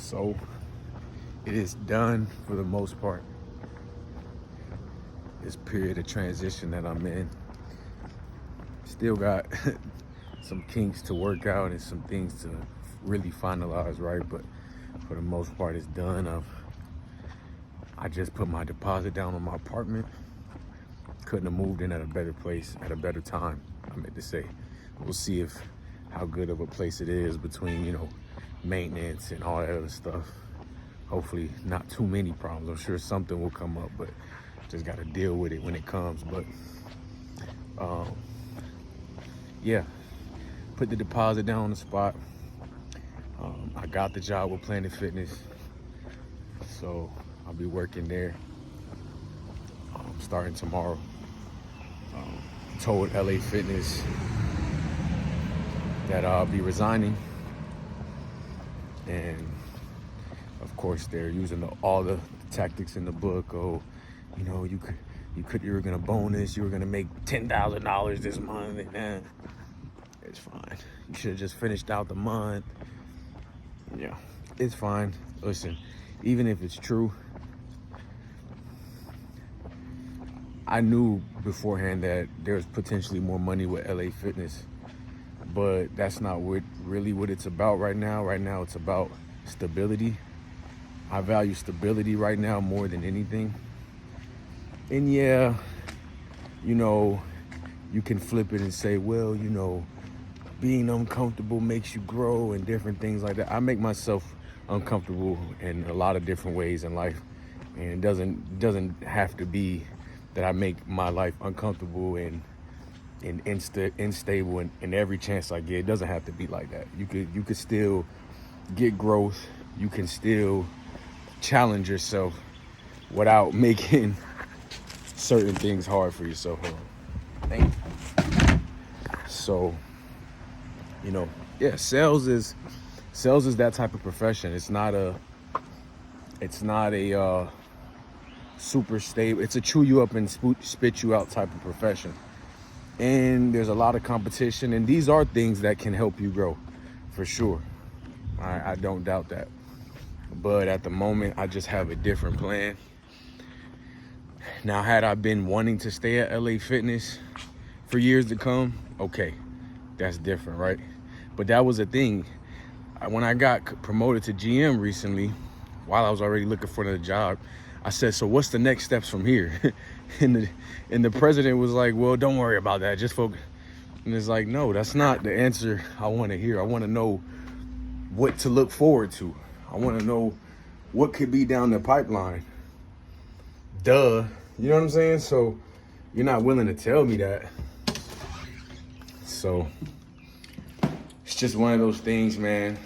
So it is done for the most part. This period of transition that I'm in. Still got some kinks to work out and some things to really finalize, right? But for the most part, it's done. I just put my deposit down on my apartment. Couldn't have moved in at a better place at a better time, I meant to say. We'll see if how good of a place it is between, maintenance and all that other stuff. Hopefully not too many problems. I'm sure something will come up, but just got to deal with it when it comes. But yeah, put the deposit down on the spot. I got the job with Planet Fitness, so I'll be working there starting tomorrow. Told LA Fitness that I'll be resigning, and of course they're using all the tactics in the book. Oh, you were gonna bonus, you were gonna make $10,000 this month, and it's fine. You should have just finished out the month. Yeah, it's fine. Listen, even if it's true, I knew beforehand that there's potentially more money with LA Fitness, but that's not what it's about right now. Right now, it's about stability. I value stability right now more than anything. And yeah, you can flip it and say, well, being uncomfortable makes you grow and different things like that. I make myself uncomfortable in a lot of different ways in life, and it doesn't have to be that I make my life uncomfortable and unstable in every chance I get. It doesn't have to be like that. You could still get growth. You can still challenge yourself without making certain things hard for yourself. Thank you. So, sales is that type of profession. It's not a super stable. It's a chew you up and spit you out type of profession. And there's a lot of competition, and these are things that can help you grow, for sure. I don't doubt that. But at the moment, I just have a different plan. Now, had I been wanting to stay at LA Fitness for years to come, okay, that's different, right? But that was a thing. When I got promoted to GM recently, while I was already looking for another job, I said, so what's the next steps from here? and the president was like, well, don't worry about that. Just focus. And it's like, no, that's not the answer I want to hear. I want to know what to look forward to. I want to know what could be down the pipeline. Duh. You know what I'm saying? So you're not willing to tell me that. So it's just one of those things, man.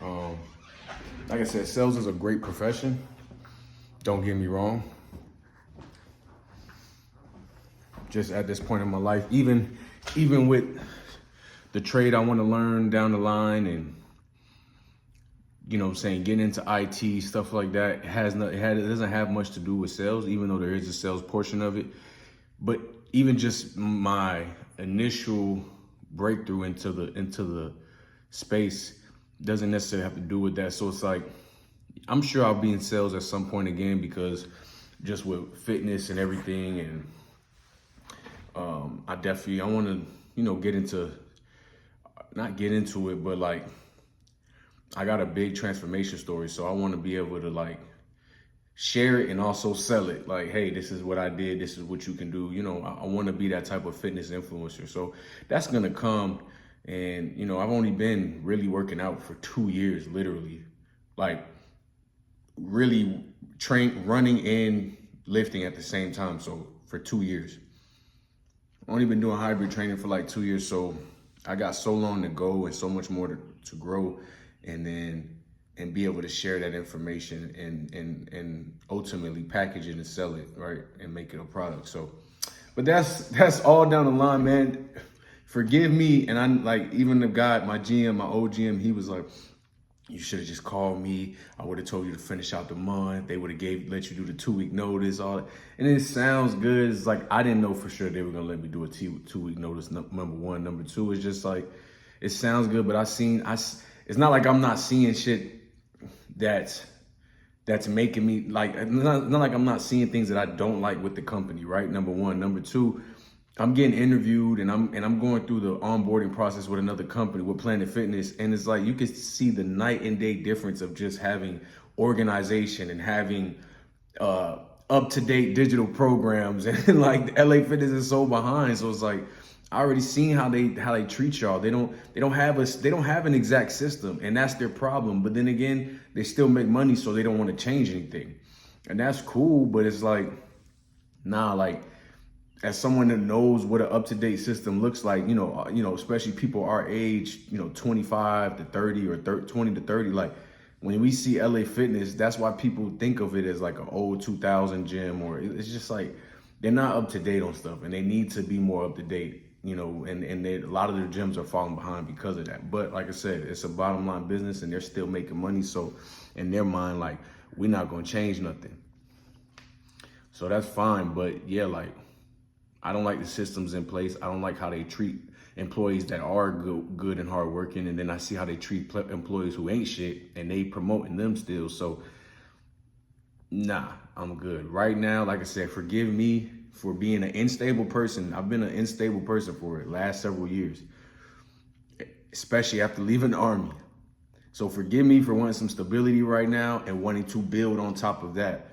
Like I said, sales is a great profession. Don't get me wrong. Just at this point in my life, even with the trade I want to learn down the line, and getting into IT, stuff like that, it doesn't have much to do with sales, even though there is a sales portion of it. But even just my initial breakthrough into the space doesn't necessarily have to do with that. So it's like, I'm sure I'll be in sales at some point again, because just with fitness and everything, and I want to, not get into it, but like, I got a big transformation story. So I want to be able to like share it and also sell it. Like, hey, this is what I did. This is what you can do. I want to be that type of fitness influencer. So that's going to come. And, I've only been really working out for 2 years, literally, like really running and lifting at the same time. So for 2 years, I've only been doing hybrid training for like 2 years. So I got so long to go and so much more to grow, and be able to share that information and ultimately package it and sell it, right? And make it a product. So, but that's all down the line, man. Forgive me. And I'm like, even the guy, my GM, my old GM, he was like, you should have just called me. I would have told you to finish out the month. They would have let you do the 2-week notice, all that. And it sounds good. It's like, I didn't know for sure they were going to let me do a 2-week notice, number one. Number two, it's just like, it sounds good, but it's not like I'm not seeing shit that's making me like, not like I'm not seeing things that I don't like with the company, right? Number one. Number two, I'm getting interviewed and I'm going through the onboarding process with another company with Planet Fitness, and it's like you can see the night and day difference of just having organization and having up-to-date digital programs, and like LA Fitness is so behind. So it's like I already seen how they treat y'all. They don't have an exact system, and that's their problem. But then again, they still make money, so they don't want to change anything, and that's cool. But it's like, nah, like as someone that knows what an up-to-date system looks like, especially people our age, 25 to 30 or 20 to 30, like when we see LA Fitness, that's why people think of it as like an old 2000 gym, or it's just like they're not up to date on stuff, and they need to be more up to date, and a lot of their gyms are falling behind because of that. But like I said, it's a bottom line business and they're still making money. So in their mind, like, we're not going to change nothing. So that's fine. But yeah, like, I don't like the systems in place. I don't like how they treat employees that are good and hardworking. And then I see how they treat employees who ain't shit, and they promoting them still. So nah, I'm good. Right now, like I said, forgive me for being an unstable person. I've been an unstable person for the last several years, especially after leaving the Army. So forgive me for wanting some stability right now and wanting to build on top of that.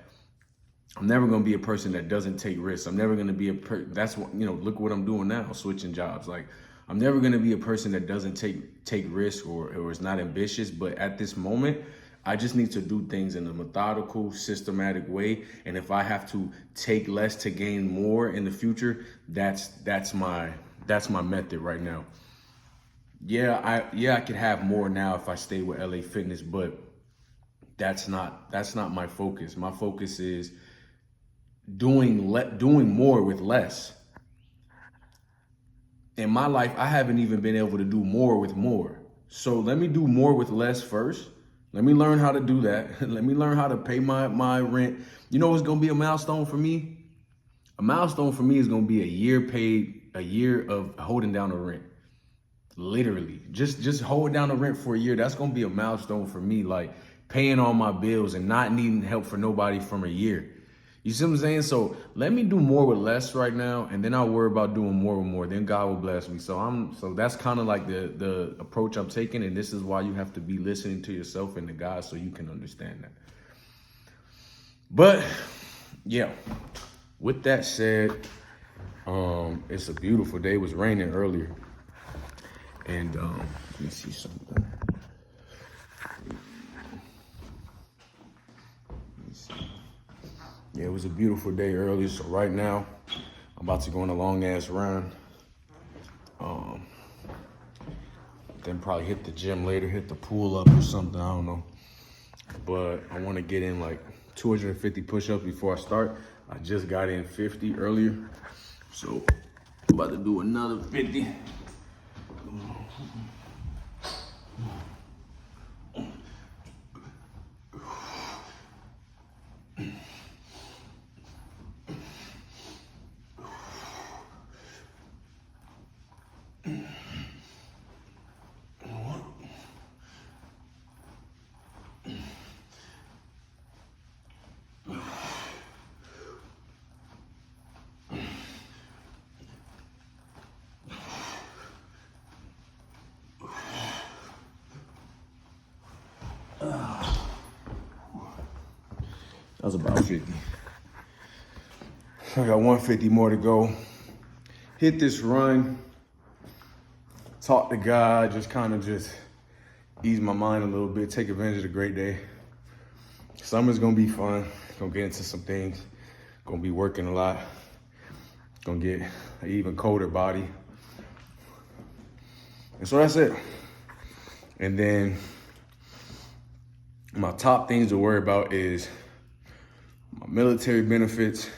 I'm never going to be a person that doesn't take risks. I'm never going to be that's what, look what I'm doing now, switching jobs. Like, I'm never going to be a person that doesn't take risks or is not ambitious. But at this moment, I just need to do things in a methodical, systematic way. And if I have to take less to gain more in the future, that's my method right now. Yeah, I could have more now if I stay with LA Fitness, but that's not my focus. My focus is doing more with less. In my life, I haven't even been able to do more with more. So let me do more with less first. Let me learn how to do that. Let me learn how to pay my rent. You know what's gonna be a milestone for me? A milestone for me is gonna be a year of holding down the rent. Literally, just hold down the rent for a year. That's gonna be a milestone for me, like paying all my bills and not needing help for nobody from a year. You see what I'm saying? So let me do more with less right now, and then I'll worry about doing more with more. Then God will bless me. So that's kind of like the approach I'm taking, and this is why you have to be listening to yourself and to God so you can understand that. But yeah, with that said, it's a beautiful day. It was raining earlier, and let me see something. Yeah, it was a beautiful day earlier. So right now, I'm about to go on a long ass run. Then probably hit the gym later, hit the pool up or something. I don't know. But I want to get in like 250 push-ups before I start. I just got in 50 earlier, so I'm about to do another 50. That was about 50. I got 150 more to go. Hit this run, talk to God, just ease my mind a little bit, take advantage of the great day. Summer's gonna be fun. Gonna get into some things. Gonna be working a lot. Gonna get an even colder body. And so that's it. And then my top things to worry about is my military benefits,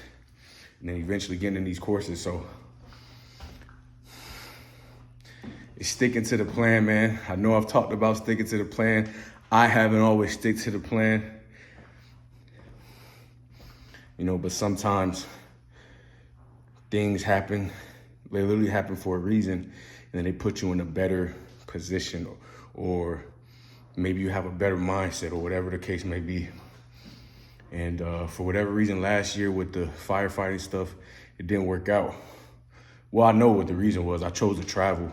and then eventually getting in these courses. So it's sticking to the plan, man. I know I've talked about sticking to the plan. I haven't always stick to the plan, but sometimes things happen. They literally happen for a reason, and then they put you in a better position or maybe you have a better mindset or whatever the case may be. And for whatever reason, last year with the firefighting stuff, it didn't work out. Well, I know what the reason was. I chose to travel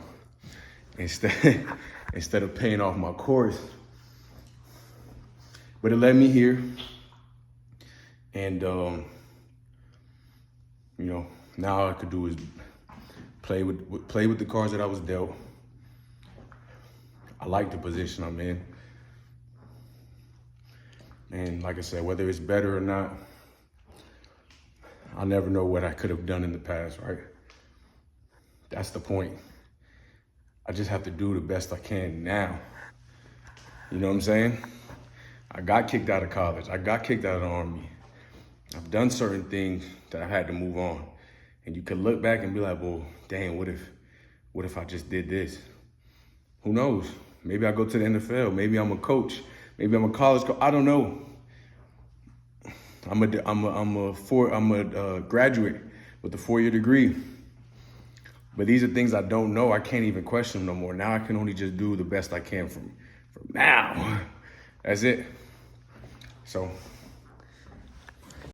instead of paying off my course. But it led me here. And, now all I could do is play with the cards that I was dealt. I like the position I'm in. And like I said, whether it's better or not, I'll never know what I could have done in the past, right? That's the point. I just have to do the best I can now. You know what I'm saying? I got kicked out of college. I got kicked out of the Army. I've done certain things that I had to move on. And you could look back and be like, well, dang, what if I just did this? Who knows? Maybe I go to the NFL. Maybe I'm a coach. Maybe I'm a college coach. I don't know. I'm a graduate with a 4-year degree. But these are things I don't know. I can't even question them no more. Now I can only just do the best I can from now. That's it. So